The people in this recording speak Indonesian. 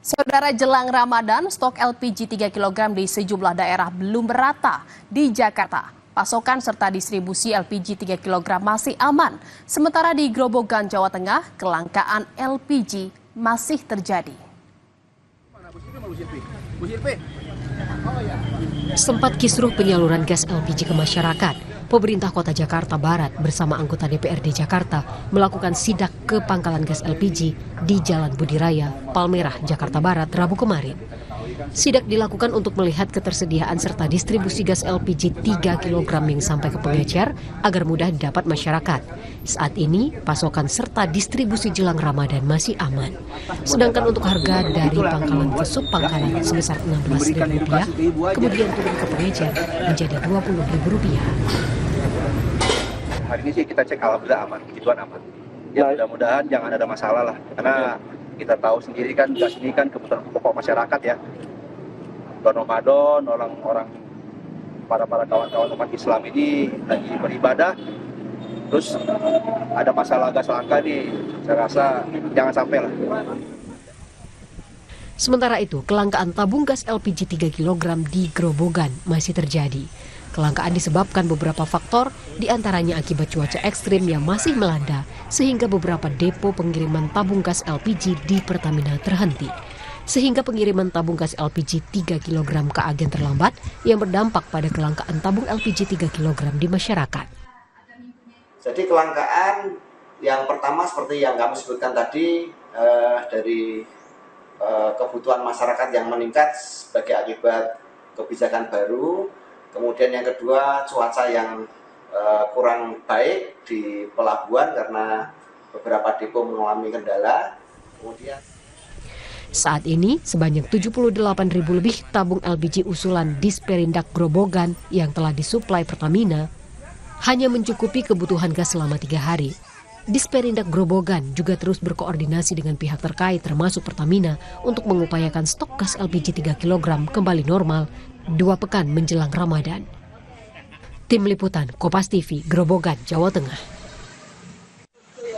Saudara, jelang Ramadan, stok LPG 3 kg di sejumlah daerah belum merata. Di Jakarta, pasokan serta distribusi LPG 3 kg masih aman. Sementara di Grobogan, Jawa Tengah, kelangkaan LPG masih terjadi. Sempat kisruh penyaluran gas LPG ke masyarakat, pemerintah Kota Jakarta Barat bersama anggota DPRD Jakarta melakukan sidak ke pangkalan gas LPG di Jalan Budi Raya, Palmerah, Jakarta Barat, Rabu kemarin. Sidak dilakukan untuk melihat ketersediaan serta distribusi gas LPG 3 kg yang sampai ke pengecer agar mudah didapat masyarakat. Saat ini, pasokan serta distribusi jelang Ramadan masih aman. Sedangkan untuk harga dari pangkalan ke subpangkalan sebesar Rp16.000, kemudian turun ke pengecer menjadi Rp20.000. Hari ini sih kita cek alhamdulillah aman, begituan aman. Ya mudah-mudahan jangan ada masalah lah, karena kita tahu sendiri kan gas ini kan kebutuhan pokok masyarakat ya. Bulan Ramadan, orang-orang para kawan-kawan umat Islam ini lagi beribadah, terus ada masalah gas langka nih, saya rasa jangan sampai lah. Sementara itu, kelangkaan tabung gas LPG 3 kg di Grobogan masih terjadi. Kelangkaan disebabkan beberapa faktor, diantaranya akibat cuaca ekstrim yang masih melanda, sehingga beberapa depo pengiriman tabung gas LPG di Pertamina terhenti. Sehingga pengiriman tabung gas LPG 3 kg ke agen terlambat yang berdampak pada kelangkaan tabung LPG 3 kg di masyarakat. Jadi kelangkaan yang pertama seperti yang kamu sebutkan tadi, dari kebutuhan masyarakat yang meningkat sebagai akibat kebijakan baru. Kemudian yang kedua, cuaca yang kurang baik di pelabuhan karena beberapa depo mengalami kendala. Kemudian saat ini, sebanyak 78.000 lebih tabung LPG usulan Disperindak Grobogan yang telah disuplai Pertamina hanya mencukupi kebutuhan gas selama 3 hari. Disperindak Grobogan juga terus berkoordinasi dengan pihak terkait termasuk Pertamina untuk mengupayakan stok gas LPG 3 kg kembali normal 2 pekan menjelang Ramadan. Tim Liputan Kompas TV, Grobogan, Jawa Tengah.